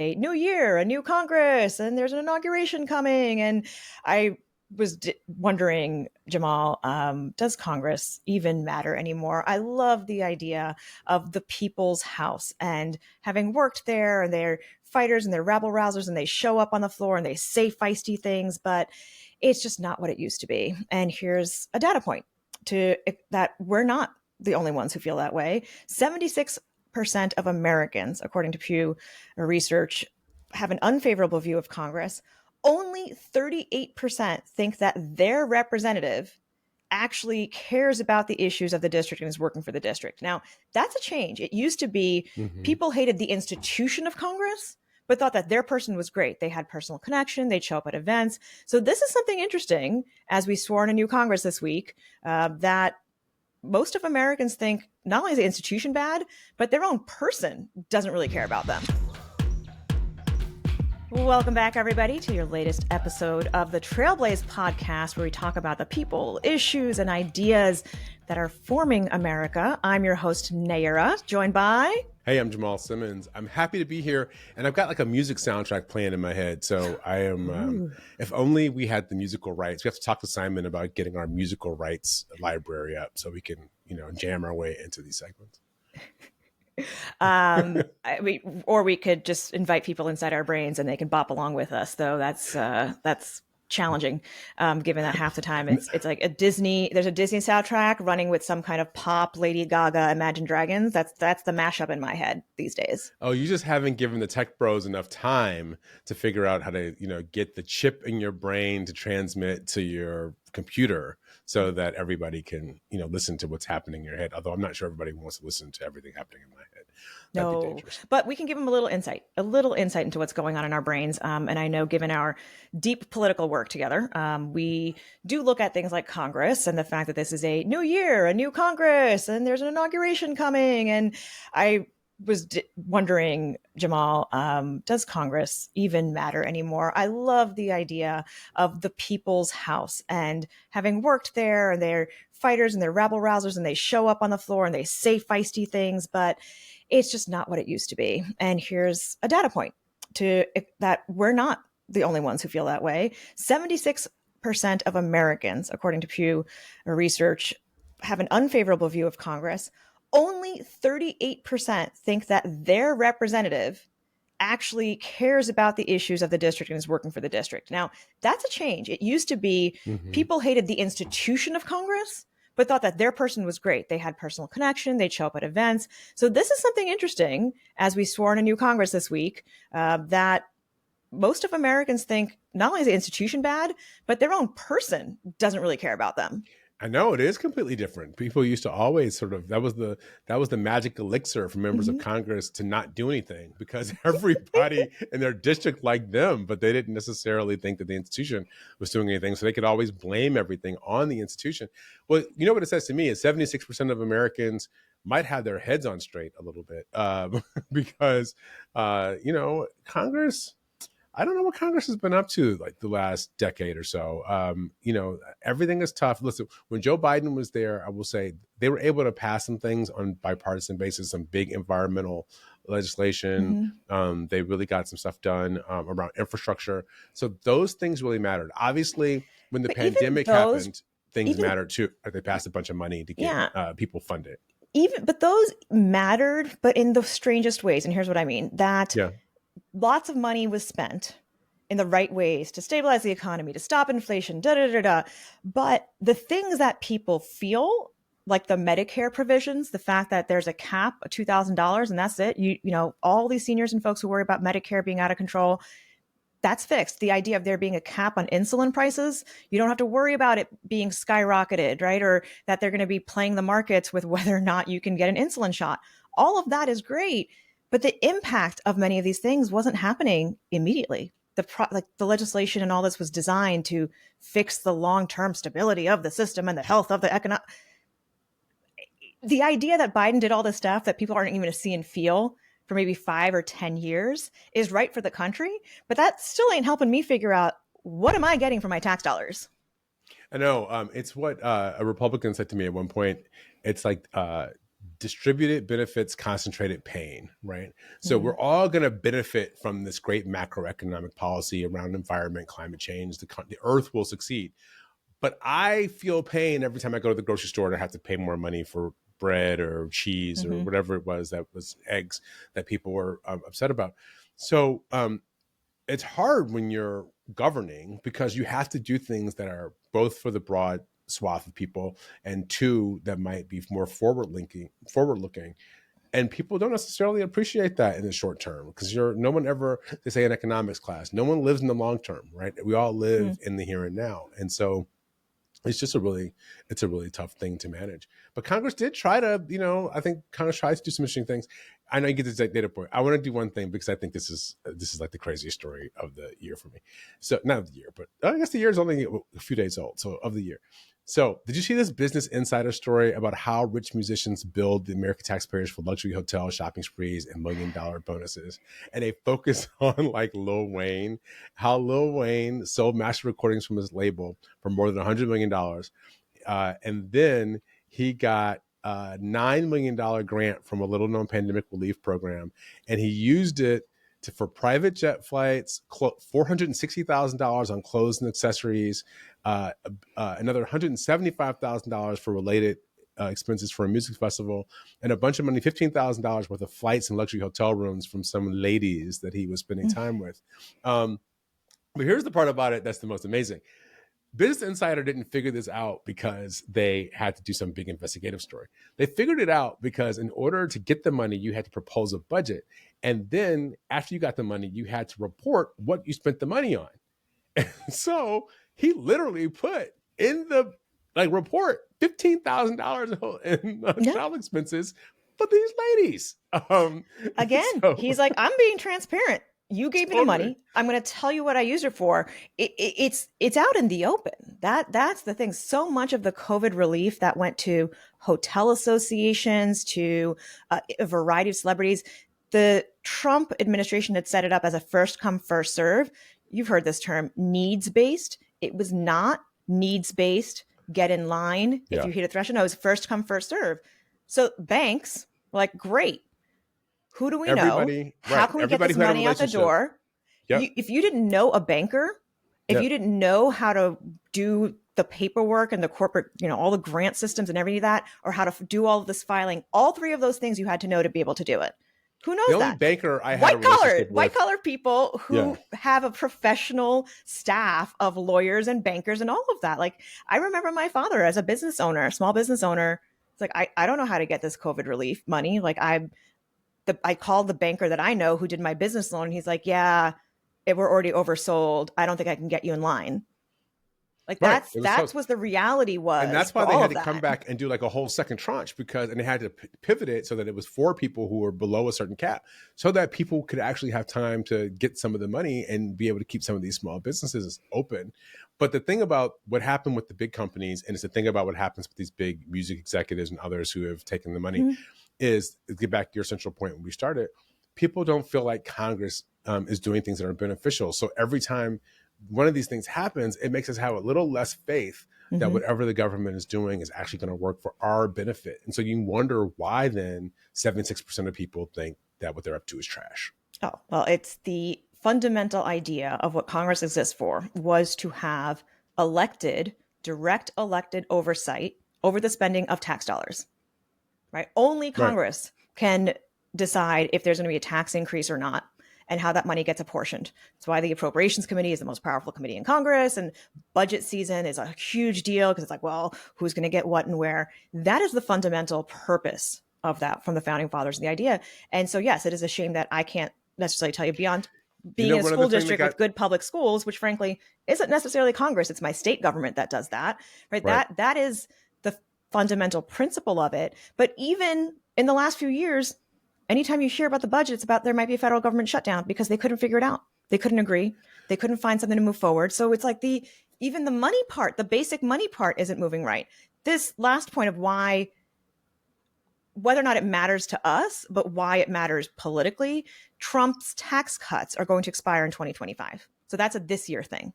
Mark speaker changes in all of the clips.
Speaker 1: a new year, a new Congress, and there's an inauguration coming. And I was wondering, Jamal, does Congress even matter anymore? I love the idea of the people's house, and having worked there, and they're fighters and they're rabble rousers and they show up on the floor and they say feisty things, but it's just not what it used to be. And here's a data point to that we're not the only ones who feel that way. 76% of Americans, according to Pew Research, have an unfavorable view of Congress. Only 38% think that their representative actually cares about the issues of the district and is working for the district. Now, that's a change. It used to be people hated the institution of Congress, but thought that their person was great. They had personal connection. They'd show up at events. So this is something interesting as we swore in a new Congress this week, that most of Americans think not only is the institution bad, but their own person doesn't really care about them. Welcome back, everybody, to your latest episode of the Trailblaze podcast, where we talk about the people, issues, and ideas that are forming America. I'm your host, Nayyera, joined by...
Speaker 2: Hey, I'm Jamal Simmons. I'm happy to be here, and I've got like a music soundtrack playing in my head. So I am, if only we had the musical rights. We have to talk to Simon about getting our musical rights library up so we can, jam our way into these segments.
Speaker 1: Or we could just invite people inside our brains and they can bop along with us, though that's challenging, given that half the time it's like there's a Disney soundtrack running with some kind of pop Lady Gaga Imagine Dragons. That's the mashup in my head these days.
Speaker 2: Oh, you just haven't given the tech bros enough time to figure out how to, get the chip in your brain to transmit to your computer so that everybody can, listen to what's happening in your head. Although I'm not sure everybody wants to listen to everything happening in my head. That'd be dangerous.
Speaker 1: But we can give them a little insight into what's going on in our brains. And I know, given our deep political work together, we do look at things like Congress and the fact that this is a new year, a new Congress, and there's an inauguration coming. And I was wondering, Jamal, does Congress even matter anymore? I love the idea of the people's house, and having worked there, and they're fighters and they're rabble rousers and they show up on the floor and they say feisty things, but it's just not what it used to be. And here's a data point to that we're not the only ones who feel that way. 76% of Americans, according to Pew Research, have an unfavorable view of Congress. Only 38% think that their representative actually cares about the issues of the district and is working for the district. Now, that's a change. It used to be people hated the institution of Congress, but thought that their person was great. They had personal connection. They'd show up at events. So this is something interesting as we swore in a new Congress this week, that most of Americans think not only is the institution bad, but their own person doesn't really care about them.
Speaker 2: I know it is completely different. People used to always that was the magic elixir for members of Congress to not do anything, because everybody in their district liked them, but they didn't necessarily think that the institution was doing anything. So they could always blame everything on the institution. Well, you know what it says to me is 76% of Americans might have their heads on straight a little bit, because, Congress, I don't know what Congress has been up to like the last decade or so. Everything is tough. Listen, when Joe Biden was there, I will say they were able to pass some things on bipartisan basis, some big environmental legislation. They really got some stuff done around infrastructure. So those things really mattered. Obviously, when the pandemic happened, things mattered too. They passed a bunch of money to get people funded.
Speaker 1: But those mattered, but in the strangest ways. And here's what I mean. Lots of money was spent in the right ways to stabilize the economy, to stop inflation, But the things that people feel, like the Medicare provisions, the fact that there's a cap of $2,000 and that's it. All these seniors and folks who worry about Medicare being out of control, that's fixed. The idea of there being a cap on insulin prices, you don't have to worry about it being skyrocketed, right? Or that they're going to be playing the markets with whether or not you can get an insulin shot. All of that is great. But the impact of many of these things wasn't happening immediately. The legislation and all this was designed to fix the long-term stability of the system and the health of the economic. The idea that Biden did all this stuff that people aren't even going to see and feel for maybe 5 or 10 years is right for the country. But that still ain't helping me figure out, what am I getting for my tax dollars?
Speaker 2: I know. It's what a Republican said to me at one point. It's like, distributed benefits, concentrated pain, right? So
Speaker 1: Mhm.
Speaker 2: we're all going to benefit from this great macroeconomic policy around environment, climate change. The earth will succeed. But I feel pain every time I go to the grocery store and I have to pay more money for bread or cheese or
Speaker 1: Mhm.
Speaker 2: whatever it was, that was eggs, that people were upset about. So it's hard when you're governing, because you have to do things that are both for the broad swath of people, and two, that might be more forward looking. And people don't necessarily appreciate that in the short term, because no one ever, they say in economics class, no one lives in the long term, right? We all live
Speaker 1: Mhm.
Speaker 2: in the here and now. And so it's just it's a really tough thing to manage. But Congress did try to, I think Congress tries to do some interesting things. I know you get this data point. I want to do one thing, because I think this is like the craziest story of the year for me. So not of the year, but I guess the year is only a few days old. So of the year. So did you see this Business Insider story about how rich musicians build the American taxpayers for luxury hotels, shopping sprees, and $1 million bonuses? And they focus on like Lil Wayne, how Lil Wayne sold master recordings from his label for more than $100 million. And then he got a $9 million grant from a little known pandemic relief program. And he used it for private jet flights, $460,000 on clothes and accessories, another $175,000 for related expenses for a music festival, and a bunch of money, $15,000 worth of flights and luxury hotel rooms from some ladies that he was spending time with. But here's the part about it that's the most amazing. Business Insider didn't figure this out because they had to do some big investigative story. They figured it out because in order to get the money, you had to propose a budget. And then after you got the money, you had to report what you spent the money on. And so he literally put in the report $15,000 in
Speaker 1: Yeah.
Speaker 2: travel expenses for these ladies.
Speaker 1: Again,
Speaker 2: So
Speaker 1: he's like, I'm being transparent. You gave me the
Speaker 2: totally.
Speaker 1: money. I'm going to tell you what I used it for. It's out in the open. That's the thing. So much of the COVID relief that went to hotel associations, to a variety of celebrities. The Trump administration had set it up as a first come, first serve. You've heard this term, needs based. It was not needs based. Get in line. If
Speaker 2: Yeah.
Speaker 1: you hit a threshold, no, it was first come, first serve. So banks were like, great, who do we know?
Speaker 2: Everybody,
Speaker 1: How
Speaker 2: right.
Speaker 1: can we get
Speaker 2: Everybody
Speaker 1: this
Speaker 2: who had a
Speaker 1: money out the
Speaker 2: relationship.
Speaker 1: door?
Speaker 2: Yep.
Speaker 1: If you didn't know a banker, if you
Speaker 2: Yep.
Speaker 1: didn't know how to do the paperwork and the corporate, all the grant systems and everything of that, or how to do all of this filing, all three of those things you had to know to be able to do it. Who
Speaker 2: The
Speaker 1: knows
Speaker 2: only
Speaker 1: that?
Speaker 2: banker I had a relationship
Speaker 1: White
Speaker 2: with.
Speaker 1: collar people
Speaker 2: Yeah.
Speaker 1: who have a professional staff of lawyers and bankers and all of that. Like, I remember my father as a business owner, small business owner. It's like, I don't know how to get this COVID relief money. Like, I called the banker that I know who did my business loan. And he's like, yeah, we're already oversold. I don't think I can get you in line. Like,
Speaker 2: Right. It was
Speaker 1: that's
Speaker 2: tough.
Speaker 1: what the reality
Speaker 2: And
Speaker 1: was
Speaker 2: that's why
Speaker 1: for
Speaker 2: they
Speaker 1: all
Speaker 2: had
Speaker 1: of
Speaker 2: to come
Speaker 1: that.
Speaker 2: back and do like a whole second tranche, and they had to pivot it so that it was for people who were below a certain cap, so that people could actually have time to get some of the money and be able to keep some of these small businesses open. But the thing about what happened with the big companies, and it's the thing about what happens with these big music executives and others who have taken the money,
Speaker 1: Mhm.
Speaker 2: is to get back to your central point when we started, people don't feel like Congress is doing things that are beneficial. So every time one of these things happens, it makes us have a little less faith that
Speaker 1: Mhm.
Speaker 2: whatever the government is doing is actually going to work for our benefit. And so you wonder why then 76% of people think that what they're up to is trash.
Speaker 1: Oh, well, it's the fundamental idea of what Congress exists for, was to have direct elected oversight over the spending of tax dollars, right? Only
Speaker 2: Right.
Speaker 1: Congress can decide if there's going to be a tax increase or not, and how that money gets apportioned. That's why the Appropriations Committee is the most powerful committee in Congress, and budget season is a huge deal, because it's like, well, who's going to get what and where? That is the fundamental purpose of that from the founding fathers and the idea. And so, yes, it is a shame that I can't necessarily tell you, beyond being in a
Speaker 2: One other
Speaker 1: school
Speaker 2: thing that
Speaker 1: district
Speaker 2: got
Speaker 1: with good public schools, which frankly isn't necessarily Congress, it's my state government that does that, right?
Speaker 2: right.
Speaker 1: That is the fundamental principle of it. But even in the last few years, anytime you hear about the budget, it's about there might be a federal government shutdown because they couldn't figure it out. They couldn't agree. They couldn't find something to move forward. So it's like even the money part, the basic money part isn't moving right. This last point of whether or not it matters to us, but why it matters politically, Trump's tax cuts are going to expire in 2025. So that's a this year thing,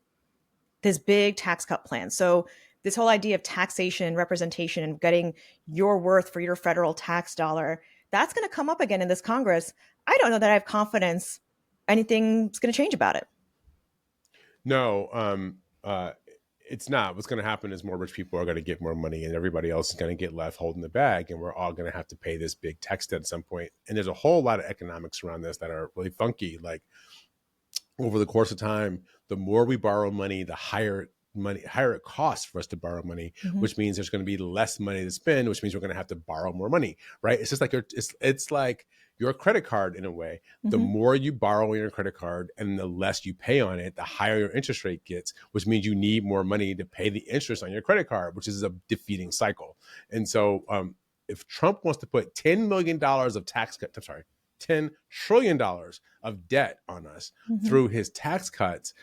Speaker 1: this big tax cut plan. So this whole idea of taxation, representation, and getting your worth for your federal tax dollar, that's going to come up again in this Congress. I don't know that I have confidence anything's going to change about it.
Speaker 2: No, it's not. What's going to happen is more rich people are going to get more money, and everybody else is going to get left holding the bag, and we're all going to have to pay this big tax debt at some point. And there's a whole lot of economics around this that are really funky. Like over the course of time, the more we borrow money, the higher it costs for us to borrow money, which means there's going to be less money to spend, which means we're going to have to borrow more money, right? It's just like it's like your credit card in a way. The more you borrow on your credit card and the less you pay on it, the higher your interest rate gets, which means you need more money to pay the interest on your credit card, which is a defeating cycle. And so if Trump wants to put $10 million of tax cuts, I'm sorry, $10 trillion of debt on us through his tax cuts,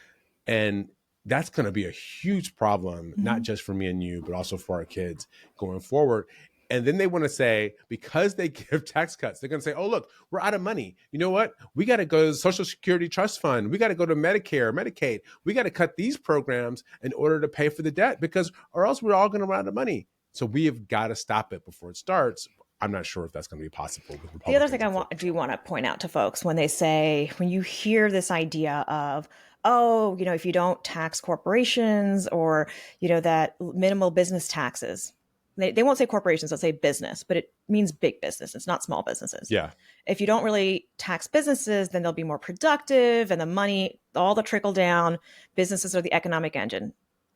Speaker 2: and that's going to be a huge problem, not just for me and you, but also for our kids going forward. And then they want to say, because they give tax cuts, they're going to say, oh, look, we're out of money. You know what? We got to go to the Social Security Trust Fund. We got to go to Medicare, Medicaid. We got to cut these programs in order to pay for the debt, because or else we're all going to run out of money. So we have got to stop it before it starts. I'm not sure if that's going to be possible.
Speaker 1: The other thing I do want to point out to folks when you hear this idea of, oh, if you don't tax corporations or, that minimal business taxes, they won't say corporations, they'll say business, but it means big business. It's not small businesses.
Speaker 2: Yeah.
Speaker 1: If you don't really tax businesses, then they'll be more productive and the money, all the trickle down, businesses are the economic engine.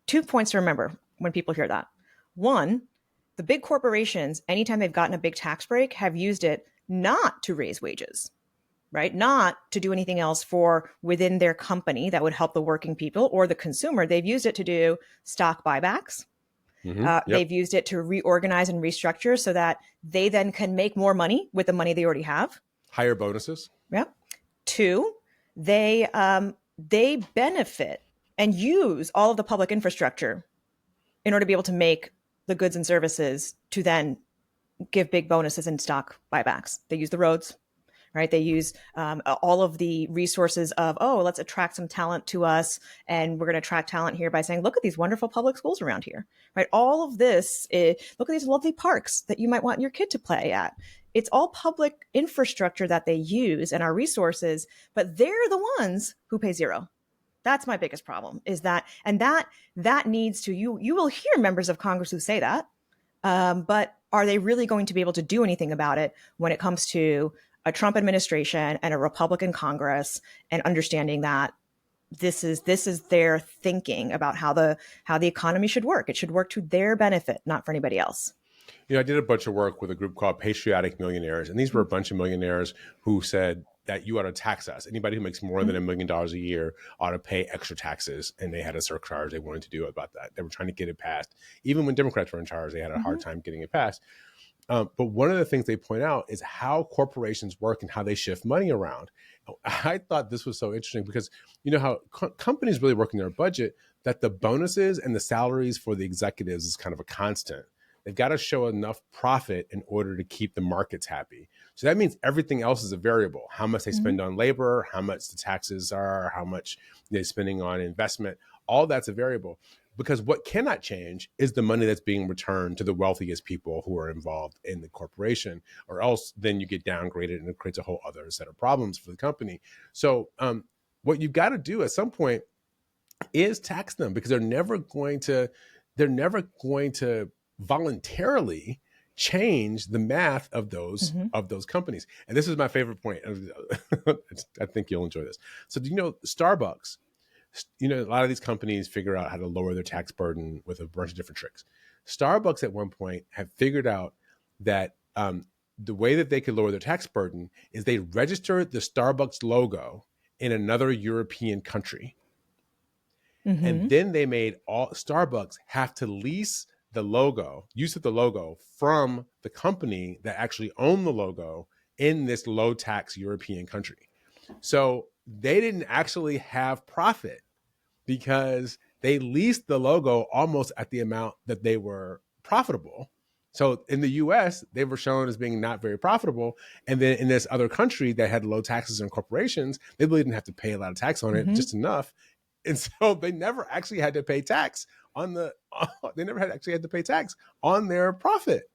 Speaker 1: 2 points to remember when people hear that. One, the big corporations, anytime they've gotten a big tax break, have used it not to raise wages, right? Not to do anything else for within their company that would help the working people or the consumer. They've used it to do stock buybacks. They've used it to reorganize and restructure so that they then can make more money with the money they already have.
Speaker 2: Higher bonuses.
Speaker 1: Yep. 2, they benefit and use all of the public infrastructure in order to be able to make the goods and services to then give big bonuses and stock buybacks. They use the roads, right? They use all of the resources of, oh, let's attract some talent to us. And we're going to attract talent here by saying, look at these wonderful public schools around here, right? All of this, look at these lovely parks that you might want your kid to play at. It's all public infrastructure that they use and our resources, but they're the ones who pay zero. That's my biggest problem is that, and that needs to, you will hear members of Congress who say that, but are they really going to be able to do anything about it when it comes to a Trump administration and a Republican Congress and understanding that this is their thinking about how the economy should work. It should work to their benefit, not for anybody else.
Speaker 2: I did a bunch of work with a group called Patriotic Millionaires, and these were a bunch of millionaires who said that you ought to tax us. Anybody who makes more than $1 million a year ought to pay extra taxes. And they had a surcharge they wanted to do about that. They were trying to get it passed. Even when Democrats were in charge, they had a hard time getting it passed. But one of the things they point out is how corporations work and how they shift money around. I thought this was so interesting because how companies really work in their budget, that the bonuses and the salaries for the executives is kind of a constant. They've got to show enough profit in order to keep the markets happy. So that means everything else is a variable. How much they spend on labor, how much the taxes are, how much they're spending on investment, all that's a variable. Because what cannot change is the money that's being returned to the wealthiest people who are involved in the corporation, or else then you get downgraded and it creates a whole other set of problems for the company. So what you've got to do at some point is tax them, because they're never going to voluntarily change the math of those companies. And this is my favorite point. I think you'll enjoy this. So Starbucks, a lot of these companies figure out how to lower their tax burden with a bunch of different tricks. Starbucks at one point had figured out that the way that they could lower their tax burden is they registered the Starbucks logo in another European country. And then they made all Starbucks have to lease the use of the logo from the company that actually owned the logo in this low tax European country. So they didn't actually have profit because they leased the logo almost at the amount that they were profitable. So in the US, they were shown as being not very profitable. And then in this other country that had low taxes on corporations, they really didn't have to pay a lot of tax on it, just enough. And so they never actually had to pay tax on the, they never actually had to pay tax on their profit.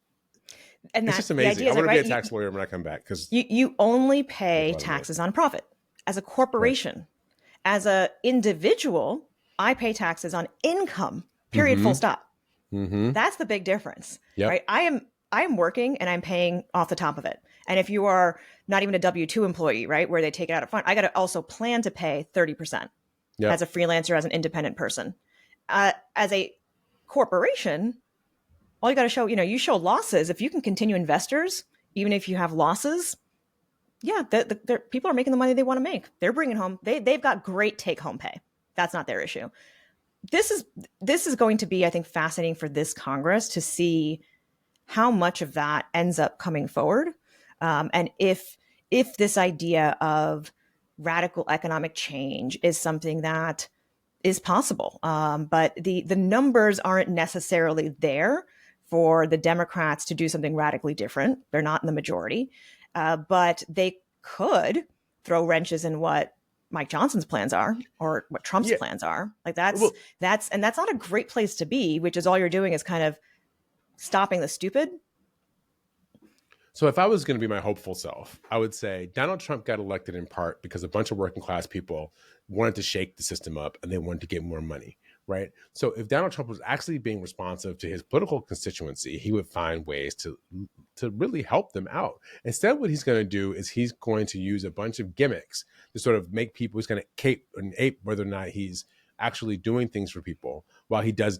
Speaker 1: And
Speaker 2: It's
Speaker 1: that's
Speaker 2: just
Speaker 1: the
Speaker 2: amazing.
Speaker 1: idea,
Speaker 2: I
Speaker 1: is like,
Speaker 2: want to be
Speaker 1: right,
Speaker 2: a tax lawyer when I come back because
Speaker 1: you only
Speaker 2: there's a
Speaker 1: pay
Speaker 2: lot of money.
Speaker 1: taxes on profit. As a
Speaker 2: Right.
Speaker 1: corporation, as a individual, I pay taxes on income, period,
Speaker 2: Mm-hmm.
Speaker 1: full stop.
Speaker 2: Mm-hmm.
Speaker 1: That's the big difference,
Speaker 2: Yep.
Speaker 1: right? I am working and I'm paying off the top of it. And if you are not even a W-2 employee, right, where they take it out up front, I got to also plan to pay 30%
Speaker 2: Yep.
Speaker 1: as a freelancer, as an independent person. As a corporation, all you got to show, you show losses. If you can continue investors, even if you have losses, yeah, people are making the money they want to make. They're bringing home, they've got great take-home pay. That's not their issue. This is going to be, I think, fascinating for this Congress to see how much of that ends up coming forward, and if this idea of radical economic change is something that is possible. But the numbers aren't necessarily there for the Democrats to do something radically different. They're not in the majority, but they could throw wrenches in what Mike Johnson's plans are or what Trump's plans are. Like that's not a great place to be, which is all you're doing is kind of stopping the stupid.
Speaker 2: So if I was going to be my hopeful self, I would say Donald Trump got elected in part because a bunch of working class people wanted to shake the system up and they wanted to get more money, right? So if Donald Trump was actually being responsive to his political constituency, he would find ways to really help them out. Instead, what he's going to do is he's going to use a bunch of gimmicks to sort of make people, he's going to cape and ape whether or not he's actually doing things for people while he does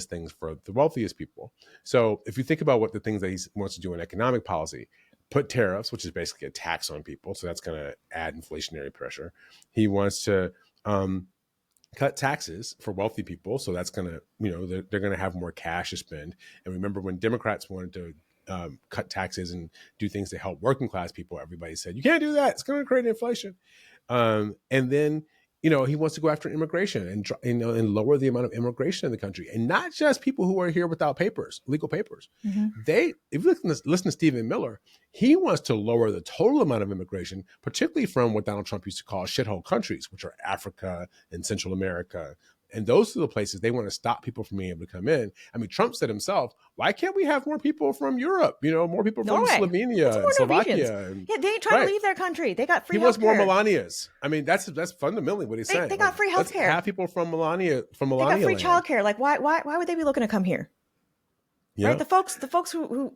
Speaker 2: things for the wealthiest people. So if you think about what the things that he wants to do in economic policy, put tariffs, which is basically a tax on people. So that's going to add inflationary pressure. He wants to cut taxes for wealthy people. So that's going to, they're going to have more cash to spend. And remember when Democrats wanted to cut taxes and do things to help working class people, everybody said, you can't do that. It's going to create inflation. And then, he wants to go after immigration and lower the amount of immigration in the country, and not just people who are here without legal papers. Mm-hmm. If you listen to Stephen Miller, he wants to lower the total amount of immigration, particularly from what Donald Trump used to call shithole countries, which are Africa and Central America. And those are the places they want to stop people from being able to come in. I mean, Trump said himself, why can't we have more people from Europe? More people from Slovenia and Slovakia.
Speaker 1: Yeah, they ain't trying to leave their country. They got free healthcare.
Speaker 2: He wants more Melanias. I mean, that's fundamentally what he's saying.
Speaker 1: They got free healthcare.
Speaker 2: Have people from Melania
Speaker 1: They got free childcare. Like, why would they be looking to come here? Yeah. Right? The folks who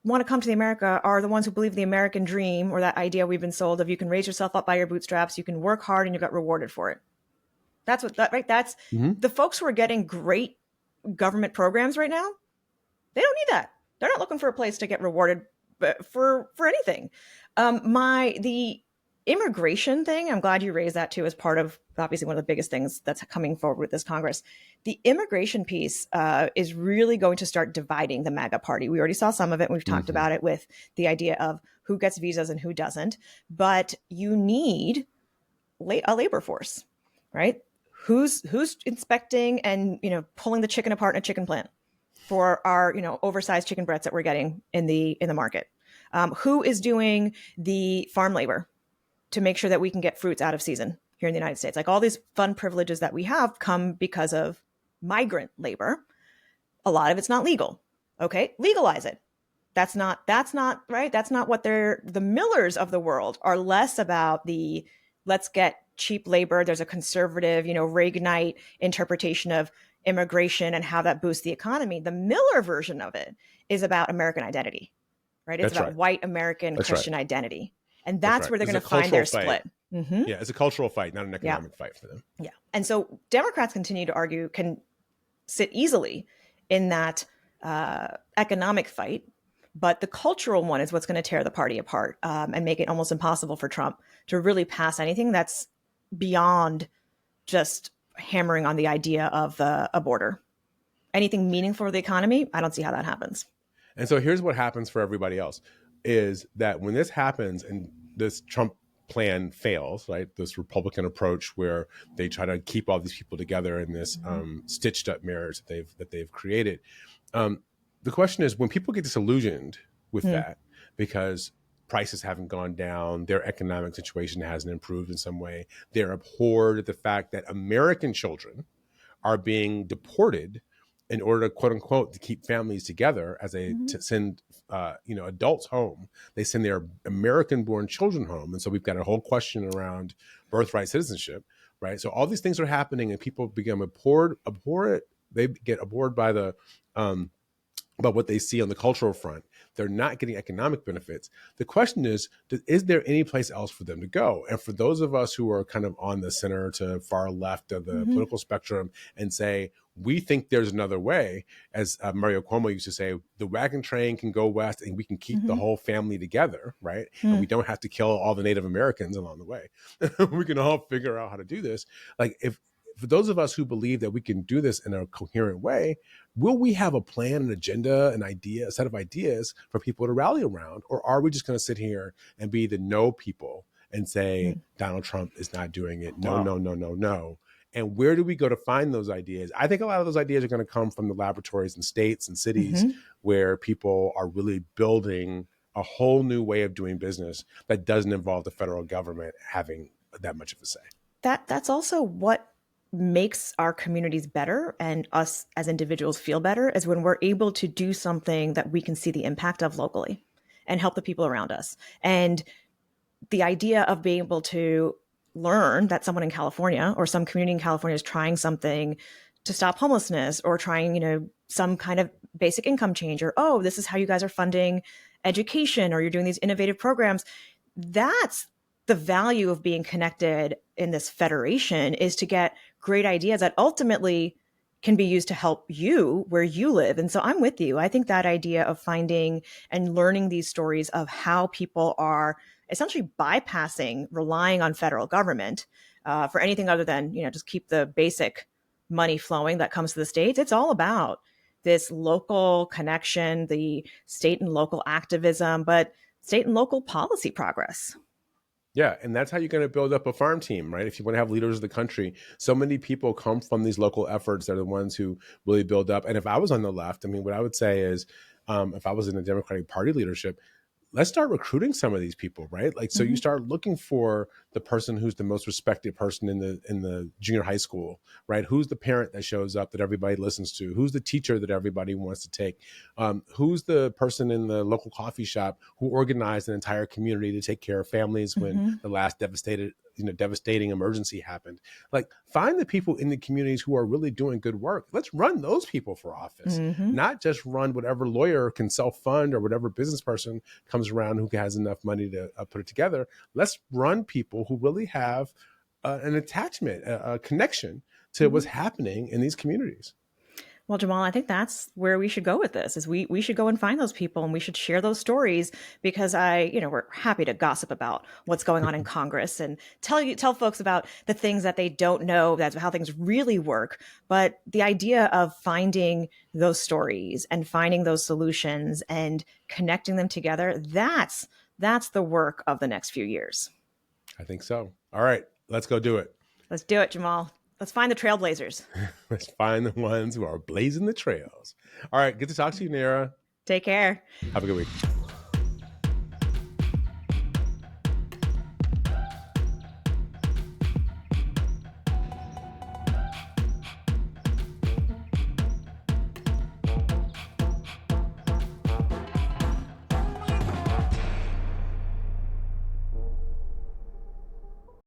Speaker 1: want to come to the America are the ones who believe the American dream, or that idea we've been sold of you can raise yourself up by your bootstraps, you can work hard, and you got rewarded for it. That's right? That's the folks who are getting great government programs right now. They don't need that. They're not looking for a place to get rewarded for anything. The immigration thing, I'm glad you raised that too, as part of obviously one of the biggest things that's coming forward with this Congress. The immigration piece is really going to start dividing the MAGA party. We already saw some of it. And we've talked about it with the idea of who gets visas and who doesn't. But you need a labor force, right? Who's inspecting and pulling the chicken apart in a chicken plant for our oversized chicken breasts that we're getting in the market? Who is doing the farm labor to make sure that we can get fruits out of season here in the United States? Like, all these fun privileges that we have come because of migrant labor. A lot of it's not legal. Okay, legalize it. That's not right. That's not what the Millers of the world are less about the let's get cheap labor. There's a conservative, Reaganite interpretation of immigration and how that boosts the economy. The Miller version of it is about American identity, right? It's about white American Christian identity. And that's where they're going to find their split.
Speaker 2: Mm-hmm. Yeah, it's a cultural fight, not an economic fight for them.
Speaker 1: Yeah. And so Democrats continue to argue can sit easily in that economic fight. But the cultural one is what's going to tear the party apart and make it almost impossible for Trump to really pass anything that's beyond just hammering on the idea of a border. Anything meaningful for the economy, I don't see how that happens.
Speaker 2: And so here's what happens for everybody else, is that when this happens and this Trump plan fails, right, this Republican approach where they try to keep all these people together in this stitched up marriage that they've created, the question is, when people get disillusioned with that because prices haven't gone down, their economic situation hasn't improved in some way, they're abhorred at the fact that American children are being deported in order to, quote unquote, to keep families together as they send adults home. They send their American-born children home, and so we've got a whole question around birthright citizenship, right? So all these things are happening, and people become abhorred. They get abhorred by the about what they see on the cultural front. They're not getting economic benefits. The question is there any place else for them to go? And for those of us who are kind of on the center to far left of the political spectrum and say, we think there's another way, as Mario Cuomo used to say, the wagon train can go west and we can keep the whole family together, right? And we don't have to kill all the Native Americans along the way. We can all figure out how to do this. Like, if for those of us who believe that we can do this in a coherent way, will we have a plan, an agenda, an idea, a set of ideas for people to rally around? Or are we just going to sit here and be the no people and say, Donald Trump is not doing it? No, no, no, no, no. And where do we go to find those ideas? I think a lot of those ideas are going to come from the laboratories in states and cities where people are really building a whole new way of doing business that doesn't involve the federal government having that much of a say.
Speaker 1: That's also what makes our communities better and us as individuals feel better, is when we're able to do something that we can see the impact of locally and help the people around us. And the idea of being able to learn that someone in California or some community in California is trying something to stop homelessness, or trying, some kind of basic income change, or, oh, this is how you guys are funding education, or you're doing these innovative programs. That's the value of being connected in this federation, is to get great ideas that ultimately can be used to help you where you live. And so I'm with you. I think that idea of finding and learning these stories of how people are essentially bypassing relying on federal government for anything other than, just keep the basic money flowing that comes to the states. It's all about this local connection, the state and local activism, but state and local policy progress.
Speaker 2: Yeah, and that's how you're going to build up a farm team, right? If you want to have leaders of the country, so many people come from these local efforts. They're the ones who really build up. And if I was on the left, what I would say is, if I was in the Democratic Party leadership, let's start recruiting some of these people, right? Like, so you start looking for the person who's the most respected person in the junior high school, right? Who's the parent that shows up that everybody listens to? Who's the teacher that everybody wants to take? Who's the person in the local coffee shop who organized an entire community to take care of families when the last devastating emergency happened? Like, find the people in the communities who are really doing good work. Let's run those people for office, not just run whatever lawyer can self-fund or whatever business person comes around who has enough money to put it together. Let's run people who really have an attachment, a connection to what's happening in these communities.
Speaker 1: Well, Jamal, I think that's where we should go with this, is we should go and find those people, and we should share those stories, because we're happy to gossip about what's going on in Congress and tell folks about the things that they don't know, that's how things really work. But the idea of finding those stories and finding those solutions and connecting them together, that's the work of the next few years.
Speaker 2: I think so. All right, let's go do it.
Speaker 1: Let's do it, Jamal. Let's find the trailblazers.
Speaker 2: Let's find the ones who are blazing the trails. All right, good to talk to you, Nayyera.
Speaker 1: Take care.
Speaker 2: Have a good week.